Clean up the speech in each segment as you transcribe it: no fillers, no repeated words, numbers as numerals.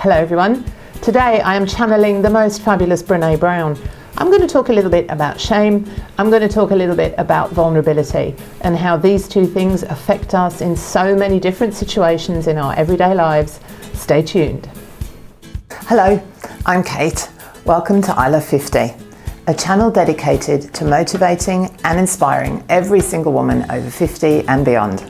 Hello everyone. Today I am channeling the most fabulous Brene Brown. I'm going to talk a little bit about shame. I'm going to talk a little bit about vulnerability and how these two things affect us in so many different situations in our everyday lives. Stay tuned. Hello, I'm Kate. Welcome to I Love 50, a channel dedicated to motivating and inspiring every single woman over 50 and beyond.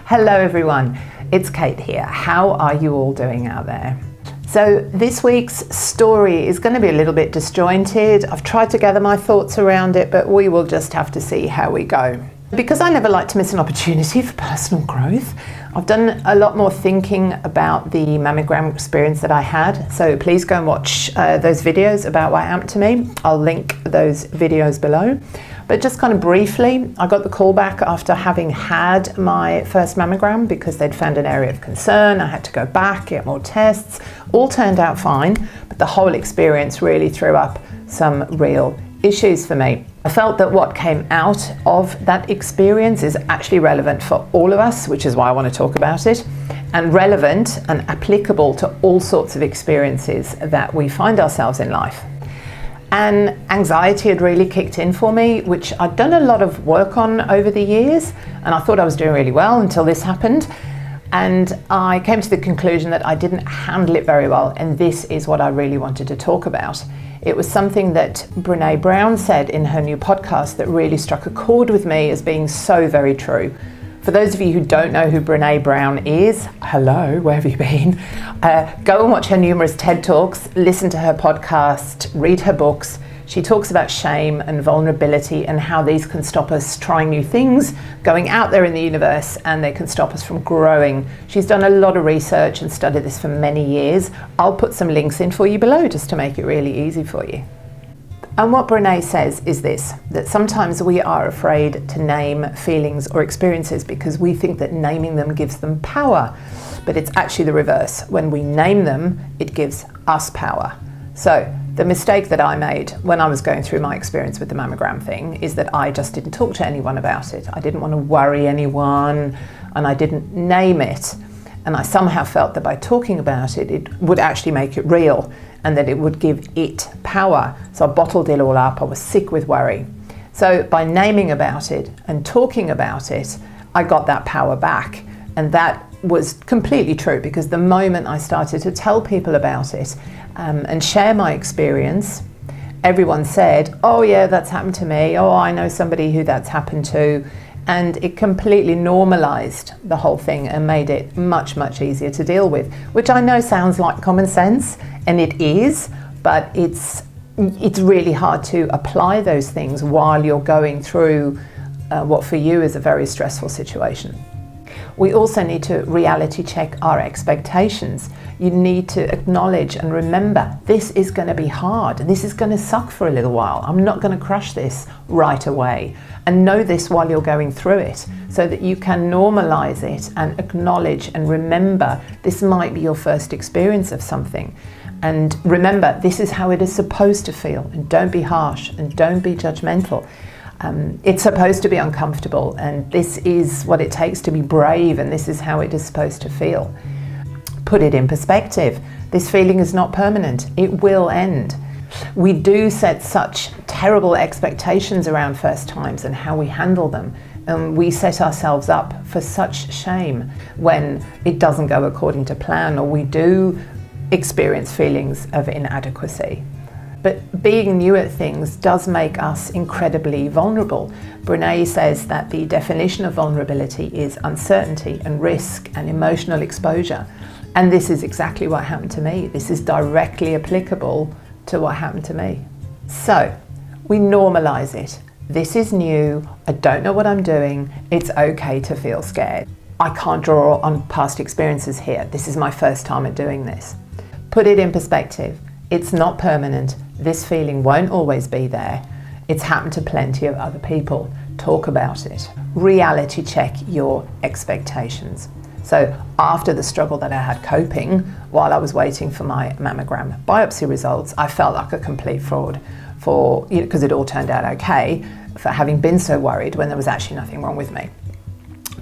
Hello everyone. It's Kate here. How are you all doing out there? So this week's story is going to be a little bit disjointed. I've tried to gather my thoughts around it, but we will just have to see how we go. Because I never like to miss an opportunity for personal growth, I've done a lot more thinking about the mammogram experience that I had. So please go and watch those videos about what happened to me. I'll link those videos below. But just kind of briefly, I got the call back after having had my first mammogram because they'd found an area of concern. I had to go back, get more tests. All turned out fine, but the whole experience really threw up some real issues for me. I felt that what came out of that experience is actually relevant for all of us, which is why I want to talk about it, and relevant and applicable to all sorts of experiences that we find ourselves in life. And anxiety had really kicked in for me, which I'd done a lot of work on over the years, and I thought I was doing really well until this happened. And I came to the conclusion that I didn't handle it very well, and this is what I really wanted to talk about. It was something that Brené Brown said in her new podcast that really struck a chord with me as being so very true. For those of you who don't know who Brené Brown is, hello, where have you been? Go and watch her numerous TED Talks, listen to her podcast, read her books. She talks about shame and vulnerability and how these can stop us trying new things, going out there in the universe, and they can stop us from growing. She's done a lot of research and studied this for many years. I'll put some links in for you below just to make it really easy for you. And what Brené says is this, that sometimes we are afraid to name feelings or experiences because we think that naming them gives them power. But it's actually the reverse. When we name them, it gives us power. So the mistake that I made when I was going through my experience with the mammogram thing is that I just didn't talk to anyone about it. I didn't want to worry anyone, and I didn't name it. And I somehow felt that by talking about it, it would actually make it real and that it would give it power. So I bottled it all up. I was sick with worry. So by naming about it and talking about it, I got that power back. And that was completely true because the moment I started to tell people about it and share my experience, everyone said, oh yeah, that's happened to me. Oh, I know somebody who that's happened to. And it completely normalized the whole thing and made it much, much easier to deal with, which I know sounds like common sense, and it is, but it's really hard to apply those things while you're going through what for you is a very stressful situation. We also need to reality check our expectations. You need to acknowledge and remember this is going to be hard. This is going to suck for a little while. I'm not going to crush this right away. And know this while you're going through it so that you can normalize it and acknowledge and remember this might be your first experience of something. And remember, this is how it is supposed to feel. And don't be harsh and don't be judgmental. It's supposed to be uncomfortable, and this is what it takes to be brave, and this is how it is supposed to feel. Put it in perspective. This feeling is not permanent. It will end. We do set such terrible expectations around first times and how we handle them, and we set ourselves up for such shame when it doesn't go according to plan or we do experience feelings of inadequacy. But being new at things does make us incredibly vulnerable. Brené says that the definition of vulnerability is uncertainty and risk and emotional exposure. And this is exactly what happened to me. This is directly applicable to what happened to me. So we normalize it. This is new. I don't know what I'm doing. It's okay to feel scared. I can't draw on past experiences here. This is my first time at doing this. Put it in perspective. It's not permanent. This feeling won't always be there. It's happened to plenty of other people. Talk about it. Reality check your expectations. So after the struggle that I had coping while I was waiting for my mammogram biopsy results, I felt like a complete fraud because it all turned out okay, for having been so worried when there was actually nothing wrong with me.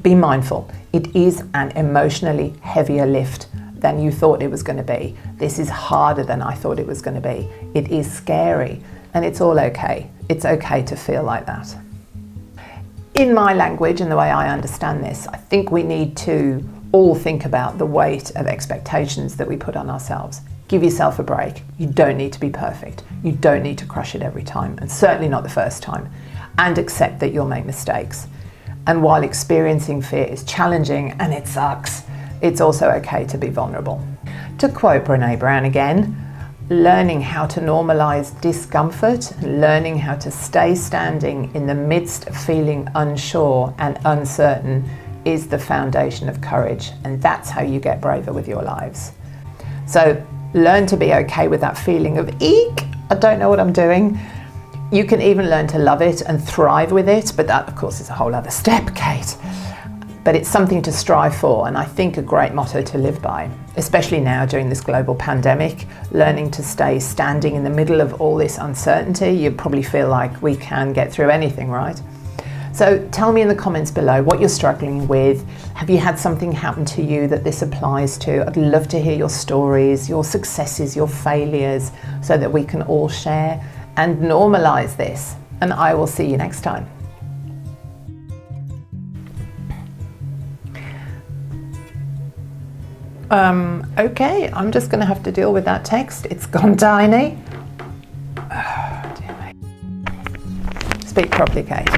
Be mindful. It is an emotionally heavier lift than you thought it was going to be. This is harder than I thought it was going to be. It is scary, and it's all okay. It's okay to feel like that. In my language and the way I understand this, I think we need to all think about the weight of expectations that we put on ourselves. Give yourself a break. You don't need to be perfect. You don't need to crush it every time, and certainly not the first time. And accept that you'll make mistakes. And while experiencing fear is challenging and it sucks, it's also okay to be vulnerable. To quote Brene Brown again, learning how to normalise discomfort, learning how to stay standing in the midst of feeling unsure and uncertain is the foundation of courage, and that's how you get braver with your lives. So learn to be okay with that feeling of eek, I don't know what I'm doing. You can even learn to love it and thrive with it, but that of course is a whole other step, Kate. But it's something to strive for, and I think a great motto to live by, especially now during this global pandemic, learning to stay standing in the middle of all this uncertainty. You probably feel like we can get through anything, right? So tell me in the comments below what you're struggling with. Have you had something happen to you that this applies to? I'd love to hear your stories, your successes, your failures, so that we can all share and normalise this. And I will see you next time. Okay, I'm just going to have to deal with that text. It's gone tiny. Oh, dear me. Speak properly, Kate.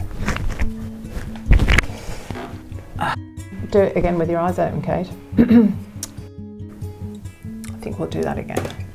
Do it again with your eyes open, Kate. I think we'll do that again.